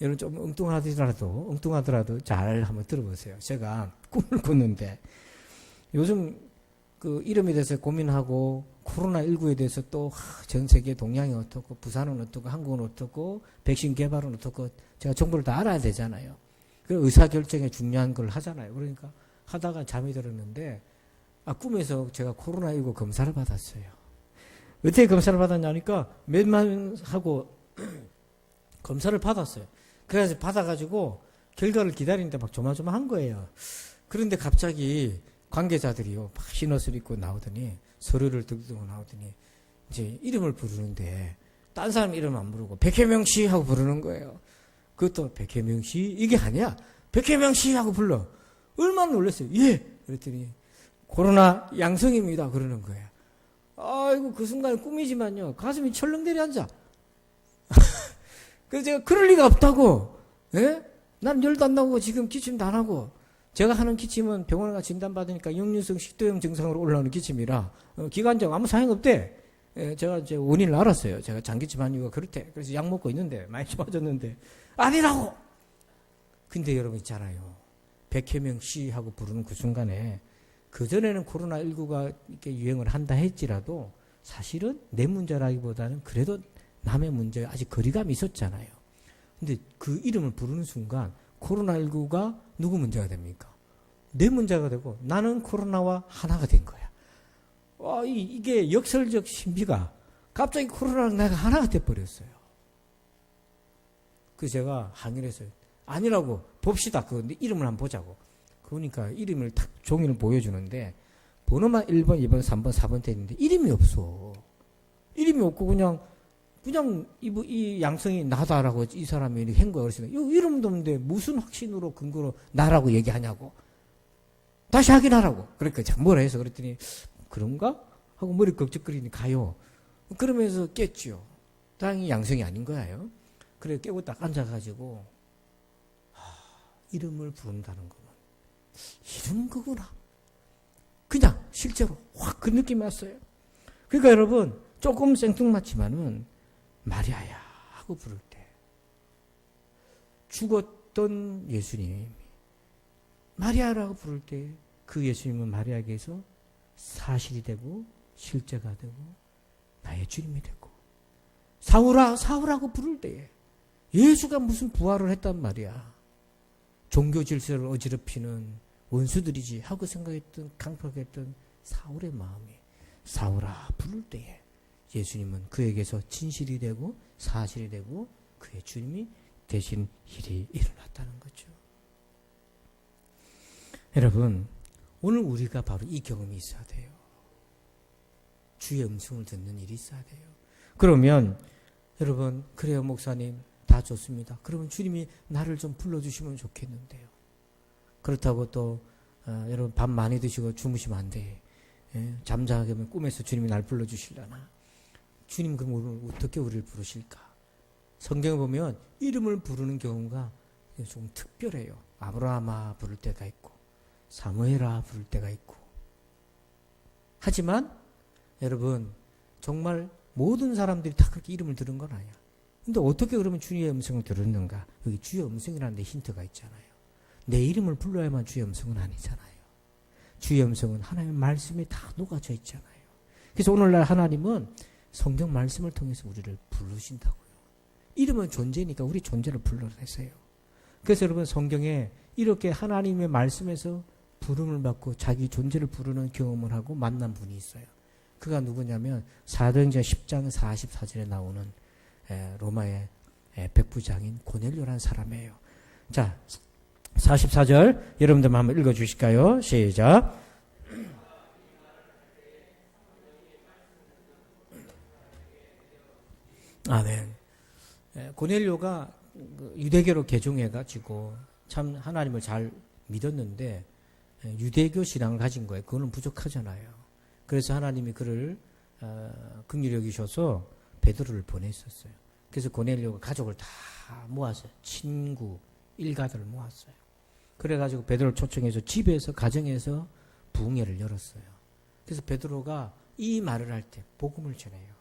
여러분 좀 엉뚱하더라도 잘 한번 들어보세요. 제가 꿈을 꿨는데 요즘 그 이름에 대해서 고민하고 코로나19에 대해서 또 전 세계 동향이 어떻고 부산은 어떻고 한국은 어떻고 백신 개발은 어떻고 제가 정보를 다 알아야 되잖아요. 그 의사결정에 중요한 걸 하잖아요. 그러니까 하다가 잠이 들었는데 꿈에서 제가 코로나19 검사를 받았어요. 어떻게 검사를 받았냐니까 몇만 하고 검사를 받았어요. 그래서 받아가지고 결과를 기다리는데 막 조마조마한 거예요. 그런데 갑자기 관계자들이요 막 흰옷을 입고 나오더니 서류를 들고 나오더니 이제 이름을 부르는데 딴 사람 이름 안 부르고 백혜명 씨 하고 부르는 거예요. 그것도 백혜명 씨 이게 아니야. 백혜명 씨 하고 불러. 얼마나 놀랐어요. 예. 그랬더니 코로나 양성입니다. 그러는 거예요. 아이고 그 순간에 꿈이지만요 가슴이 철렁대려 앉아. 그래서 제가 그럴 리가 없다고. 예? 난 열도 안 나고 지금 기침도 안 하고 제가 하는 기침은 병원에 가 진단받으니까 역류성 식도염 증상으로 올라오는 기침이라 기관적 아무 사용 없대. 예, 제가 이제 원인을 알았어요. 제가 장기침한 이유가 그렇대. 그래서 약 먹고 있는데 많이 좋아졌는데 아니라고. 근데 여러분 있잖아요. 백혜명 씨 하고 부르는 그 순간에 그전에는 코로나19가 이렇게 유행을 한다 했지라도 사실은 내 문제라기보다는 그래도 남의 문제에 아직 거리감이 있었잖아요. 근데 그 이름을 부르는 순간 코로나19가 누구 문제가 됩니까? 내 문제가 되고 나는 코로나와 하나가 된 거야. 이게 역설적 신비가 갑자기 코로나랑 내가 하나가 돼버렸어요. 그래서 제가 항의를 했어요. 아니라고 봅시다. 그 이름을 한번 보자고. 그러니까 이름을 딱 종이를 보여주는데 번호만 1번, 2번, 3번, 4번 돼 있는데 이름이 없어. 이름이 없고 그냥 이 양성이 나다라고 이 사람이 한 거야. 그래서 이름도 없는데 무슨 확신으로 근거로 나라고 얘기하냐고. 다시 확인하라고. 그러니까 뭐라 해서 그랬더니 그런가? 하고 머리 걱적거리니 가요. 그러면서 깼지요. 다행히 양성이 아닌 거예요. 그래 깨고 딱 앉아가지고 이름을 부른다는 거는 이런 거구나. 그냥 실제로 확 그 느낌이 왔어요. 그러니까 여러분 조금 생뚱맞지만은 마리아야 하고 부를 때 죽었던 예수님 마리아라고 부를 때 그 예수님은 마리아에게서 사실이 되고 실제가 되고 나의 주님이 되고 사울아 사울하고 부를 때에 예수가 무슨 부활을 했단 말이야. 종교 질서를 어지럽히는 원수들이지 하고 생각했던 강팍했던 사울의 마음이 사울아 부를 때에 예수님은 그에게서 진실이 되고 사실이 되고 그의 주님이 되신 일이 일어났다는 거죠. 여러분 오늘 우리가 바로 이 경험이 있어야 돼요. 주의 음성을 듣는 일이 있어야 돼요. 그러면 여러분 그래요 목사님 다 좋습니다. 그러면 주님이 나를 좀 불러주시면 좋겠는데요. 그렇다고 또 여러분 밥 많이 드시고 주무시면 안 돼. 예? 잠자게 하면 꿈에서 주님이 날 불러주시려나. 주님 그럼 오늘 어떻게 우리를 부르실까? 성경에 보면 이름을 부르는 경우가 좀 특별해요. 아브라함아 부를 때가 있고 사무엘아 부를 때가 있고. 하지만 여러분 정말 모든 사람들이 다 그렇게 이름을 들은 건 아니야. 근데 어떻게 그러면 주의 음성을 들었는가? 여기 주의 음성이라는 데 힌트가 있잖아요. 내 이름을 불러야만 주의 음성은 아니잖아요. 주의 음성은 하나님의 말씀에 다 녹아져 있잖아요. 그래서 오늘날 하나님은 성경 말씀을 통해서 우리를 부르신다고요. 이름은 존재니까 우리 존재를 불러내세요. 그래서 여러분 성경에 이렇게 하나님의 말씀에서 부름을 받고 자기 존재를 부르는 경험을 하고 만난 분이 있어요. 그가 누구냐면 사도행전 10장 44절에 나오는 로마의 백부장인 고넬료라는 사람이에요. 자, 44절 여러분들 한번 읽어주실까요? 시작. 아멘. 고넬료가 유대교로 개종해가지고 참 하나님을 잘 믿었는데 유대교 신앙을 가진 거예요. 그거는 부족하잖아요. 그래서 하나님이 그를 긍휼히 여기셔서 베드로를 보냈었어요. 그래서 고넬료가 가족을 다 모았어요. 친구, 일가들을 모았어요. 그래가지고 베드로를 초청해서 집에서 가정에서 부흥회를 열었어요. 그래서 베드로가 이 말을 할 때 복음을 전해요.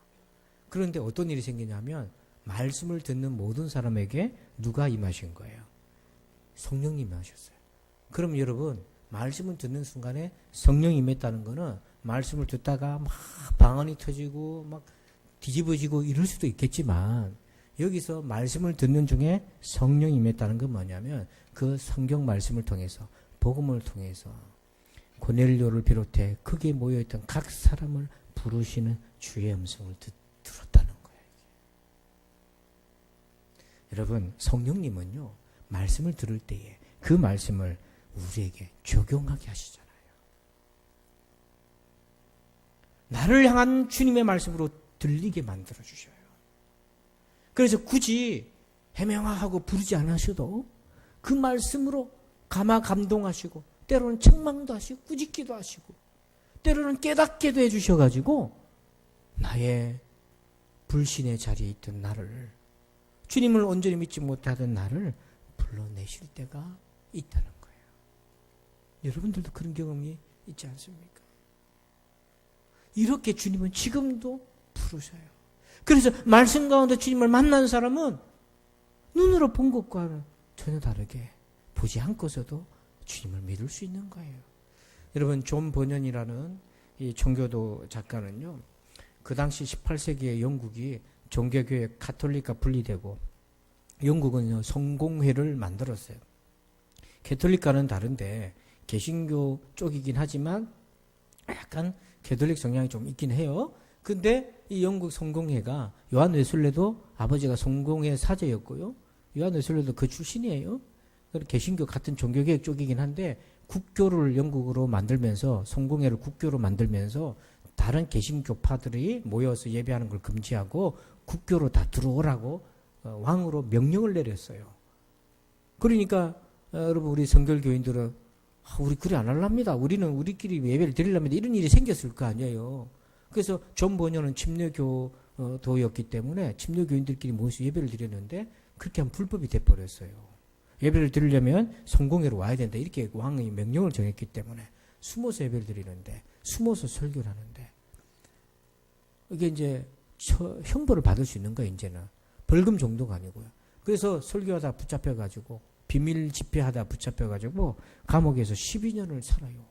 그런데 어떤 일이 생기냐면 말씀을 듣는 모든 사람에게 누가 임하신 거예요? 성령님이 하셨어요. 그럼 여러분 말씀을 듣는 순간에 성령이 임했다는 거는 말씀을 듣다가 막 방언이 터지고 막 뒤집어지고 이럴 수도 있겠지만 여기서 말씀을 듣는 중에 성령이 임했다는 건 뭐냐면 그 성경 말씀을 통해서 복음을 통해서 고넬료를 비롯해 거기에 모여있던 각 사람을 부르시는 주의 음성을 들었다는 거예요. 여러분 성령님은요 말씀을 들을 때에 그 말씀을 우리에게 적용하게 하시잖아요. 나를 향한 주님의 말씀으로 들리게 만들어 주셔요. 그래서 굳이 해명하고 부르지 않으셔도 그 말씀으로 감동하시고 때로는 책망도 하시고 꾸짖기도 하시고 때로는 깨닫게도 해주셔가지고 나의 불신의 자리에 있던 나를 주님을 온전히 믿지 못하던 나를 불러내실 때가 있다는 거예요. 여러분들도 그런 경험이 있지 않습니까? 이렇게 주님은 지금도 부르셔요. 그래서 말씀 가운데 주님을 만난 사람은 눈으로 본 것과는 전혀 다르게 보지 않고서도 주님을 믿을 수 있는 거예요. 여러분 존 버년이라는 이 종교도 작가는요. 그 당시 18세기에 영국이 종교교회 가톨릭과 분리되고 영국은요 성공회를 만들었어요. 가톨릭과는 다른데 개신교 쪽이긴 하지만 약간 가톨릭 성향이 좀 있긴 해요. 근데 이 영국 성공회가 요한 웨슬레도 아버지가 성공회 사제였고요. 요한 웨슬레도 그 출신이에요. 개신교 같은 종교개혁 쪽이긴 한데 국교를 영국으로 만들면서 성공회를 국교로 만들면서 다른 개신교파들이 모여서 예배하는 걸 금지하고 국교로 다 들어오라고 왕으로 명령을 내렸어요. 그러니까 여러분 우리 성결교인들은 우리 그래 안 할랍니다. 우리는 우리끼리 예배를 드리려면 이런 일이 생겼을 거 아니에요. 그래서 존 버년은 침례교도였기 때문에 침례교인들끼리 모여서 예배를 드렸는데 그렇게 하면 불법이 돼버렸어요. 예배를 드리려면 성공회로 와야 된다. 이렇게 왕이 명령을 정했기 때문에 숨어서 예배를 드리는데 숨어서 설교를 하는데 이게 이제 형벌을 받을 수 있는 거예요. 이제는 벌금 정도가 아니고요. 그래서 설교하다 붙잡혀가지고 비밀 집회하다 붙잡혀가지고 감옥에서 12년을 살아요.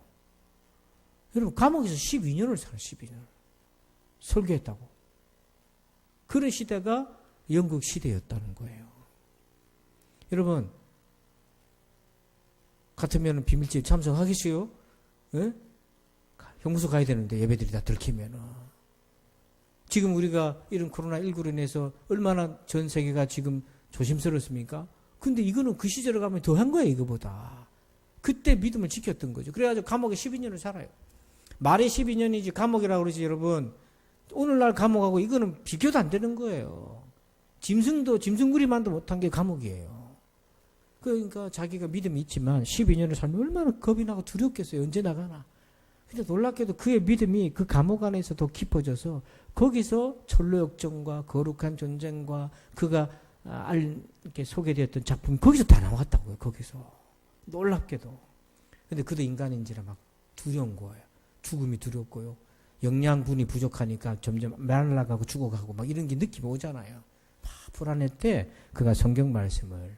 여러분 감옥에서 12년을 살아요. 12년을 설교했다고. 그런 시대가 영국 시대였다는 거예요. 여러분 같으면 비밀집 참석하겠어요? 예? 형무소 가야 되는데 예배들이 다 들키면은. 지금 우리가 이런 코로나19로 인해서 얼마나 전 세계가 지금 조심스럽습니까? 근데 이거는 그 시절에 가면 더 한 거예요, 이거보다. 그때 믿음을 지켰던 거죠. 그래가지고 감옥에 12년을 살아요. 말이 12년이지 감옥이라고 그러지, 여러분. 오늘날 감옥하고 이거는 비교도 안 되는 거예요. 짐승구리만도 못한 게 감옥이에요. 그러니까 자기가 믿음이 있지만 12년을 살면 얼마나 겁이 나고 두렵겠어요. 언제 나가나. 근데 놀랍게도 그의 믿음이 그 감옥 안에서 더 깊어져서 거기서 철로역정과 거룩한 전쟁과 그가 이렇게 소개되었던 작품이 거기서 다 나왔다고요. 거기서. 놀랍게도. 근데 그도 인간인지라 막 두려운 거예요. 죽음이 두렵고요. 영양분이 부족하니까 점점 말라가고 죽어가고 막 이런 게 느낌이 오잖아요. 막 불안할 때 그가 성경 말씀을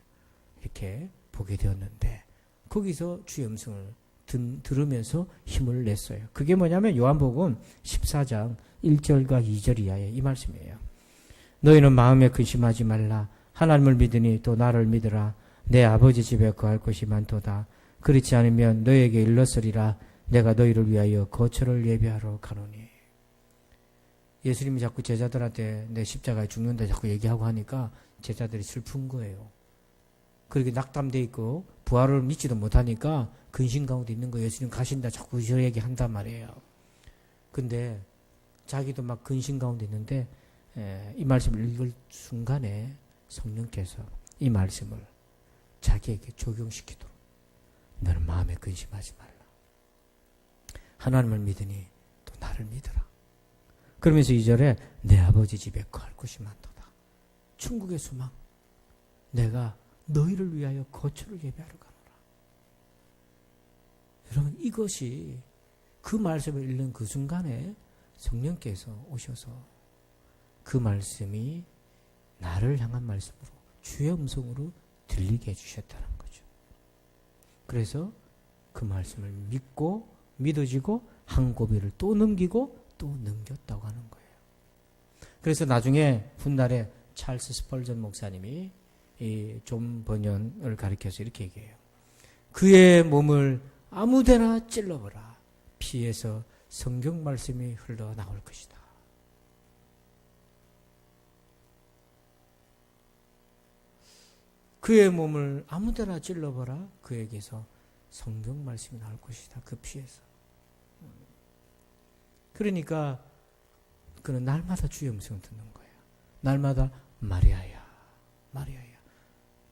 이렇게 보게 되었는데 거기서 주의 음성을 들으면서 힘을 냈어요. 그게 뭐냐면 요한복음 14장 1절과 2절 이하의 이 말씀이에요. 너희는 마음에 근심하지 말라. 하나님을 믿으니 또 나를 믿으라. 내 아버지 집에 거할 곳이 많도다. 그렇지 않으면 너희에게 일렀으리라. 내가 너희를 위하여 거처를 예비하러 가노니. 예수님이 자꾸 제자들한테 내 십자가에 죽는다 자꾸 얘기하고 하니까 제자들이 슬픈 거예요. 그렇게 낙담돼 있고 부활을 믿지도 못하니까 근심 가운데 있는 거 예수님 가신다 자꾸 저 얘기한단 말이에요. 근데 자기도 막 근심 가운데 있는데 이 말씀을 읽을 순간에 성령께서 이 말씀을 자기에게 적용시키도록 너는 마음에 근심하지 말라. 하나님을 믿으니 또 나를 믿으라. 그러면서 2절에 내 아버지 집에 거할 곳이 많도다. 천국의 소망. 내가 너희를 위하여 거처를 예비하러 가노라. 여러분 이것이 그 말씀을 읽는 그 순간에 성령께서 오셔서 그 말씀이 나를 향한 말씀으로 주의 음성으로 들리게 해주셨다는 거죠. 그래서 그 말씀을 믿고 믿어지고 한 고비를 또 넘기고 또 넘겼다고 하는 거예요. 그래서 나중에 훗날에 찰스 스펄전 목사님이 이 존 번연을 가리켜서 이렇게 얘기해요. 그의 몸을 아무데나 찔러보라. 피에서 성경 말씀이 흘러나올 것이다. 그의 몸을 아무데나 찔러보라. 그에게서 성경 말씀이 나올 것이다. 그 피에서. 그러니까 그는 날마다 주의 음성을 듣는 거예요. 날마다 마리아야, 마리아야.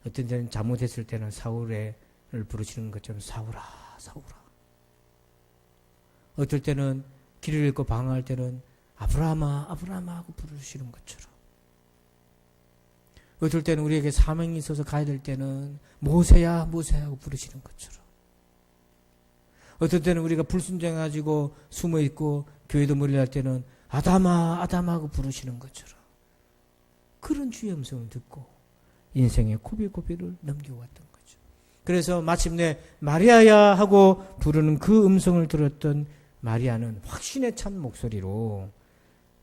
어떤 때는 잘못했을 때는 사울을 부르시는 것처럼 사울아, 사울아. 어떨 때는 길을 잃고 방황할 때는 아브라함아, 아브라함아 하고 부르시는 것처럼. 어떨 때는 우리에게 사명이 있어서 가야 될 때는 모세야, 모세야 하고 부르시는 것처럼. 어떨 때는 우리가 불순종해가지고 숨어있고 교회도 몰려할 때는 아담아, 아담아 하고 부르시는 것처럼. 그런 주의 음성을 듣고 인생의 고비고비를 넘겨왔던 거죠. 그래서 마침내 마리아야 하고 부르는 그 음성을 들었던 마리아는 확신에 찬 목소리로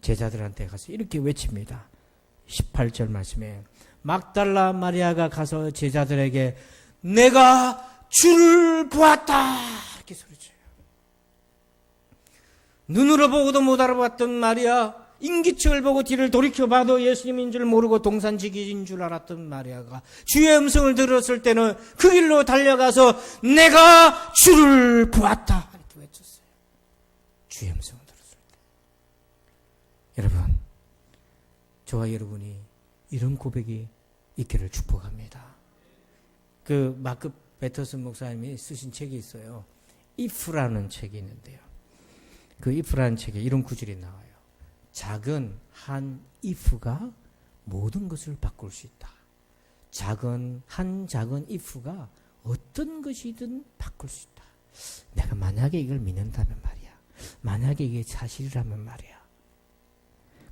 제자들한테 가서 이렇게 외칩니다. 18절 말씀에 막달라 마리아가 가서 제자들에게 내가 주를 보았다 이렇게 소리쳐요. 눈으로 보고도 못 알아봤던 마리아, 인기척을 보고 뒤를 돌이켜봐도 예수님인 줄 모르고 동산지기인 줄 알았던 마리아가 주의 음성을 들었을 때는 그 길로 달려가서 내가 주를 보았다 이렇게 외쳤어요. 주의 음성을 들었을 때. 여러분, 저와 여러분이 이런 고백이 있기를 축복합니다. 그 마크 베터슨 목사님이 쓰신 책이 있어요. if라는 책이 있는데요. 그 if라는 책에 이런 구절이 나와요. 작은 한 if가 모든 것을 바꿀 수 있다. 작은 if가 어떤 것이든 바꿀 수 있다. 내가 만약에 이걸 믿는다면 말이야. 만약에 이게 사실이라면 말이야.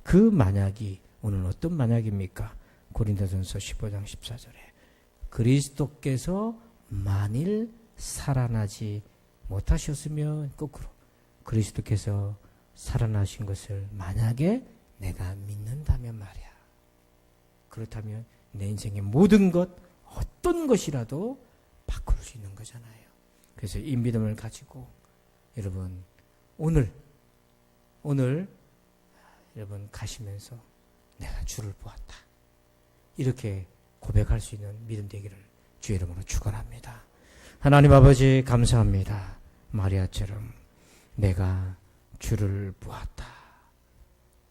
그 만약이 오늘 어떤 만약입니까? 고린도전서 15장 14절에 그리스도께서 만일 살아나지 못하셨으면 거꾸로 그리스도께서 살아나신 것을 만약에 내가 믿는다면 말이야. 그렇다면 내 인생의 모든 것, 어떤 것이라도 바꿀 수 있는 거잖아요. 그래서 이 믿음을 가지고 여러분 오늘 여러분 가시면서 내가 주를 보았다. 이렇게 고백할 수 있는 믿음 되기를 주의 이름으로 축원합니다. 하나님 아버지 감사합니다. 마리아처럼 내가 주를 보았다.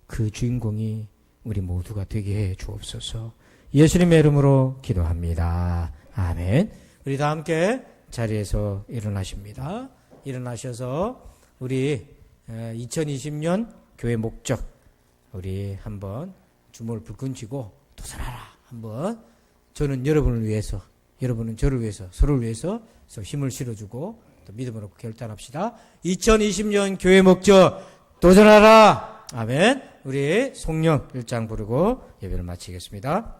그 주인공이 우리 모두가 되게 해 주옵소서. 예수님의 이름으로 기도합니다. 아멘. 우리 다 함께 자리에서 일어나십니다. 일어나셔서 우리 2020년 교회 목적 우리 한번 주먹을 불끈 쥐고 도전하라. 한번 저는 여러분을 위해서, 여러분은 저를 위해서, 서로를 위해서 힘을 실어주고 또 믿음으로 결단합시다. 2020년 교회 목적 도전하라. 아멘. 우리 송영 1장 부르고 예배를 마치겠습니다.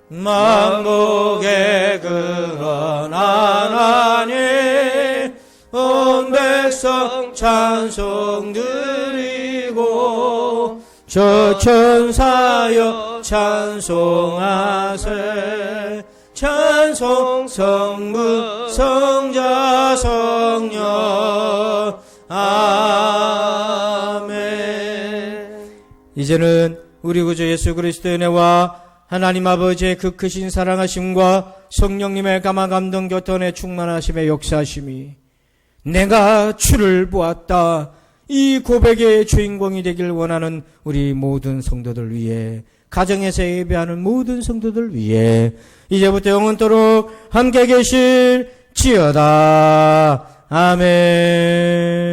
만국의 근원 하나님 온 백성 찬송 드리고 저 천사여 찬송하세 찬송 성부 성자 성령 아멘. 이제는 우리 구주 예수 그리스도의 은혜와 하나님 아버지의 그 크신 사랑하심과 성령님의 감화 감동 교통의 충만하심의 역사하심이 내가 주를 보았다 이 고백의 주인공이 되길 원하는 우리 모든 성도들 위해, 가정에서 예배하는 모든 성도들 위해 이제부터 영원토록 함께 계실지어다. 아멘.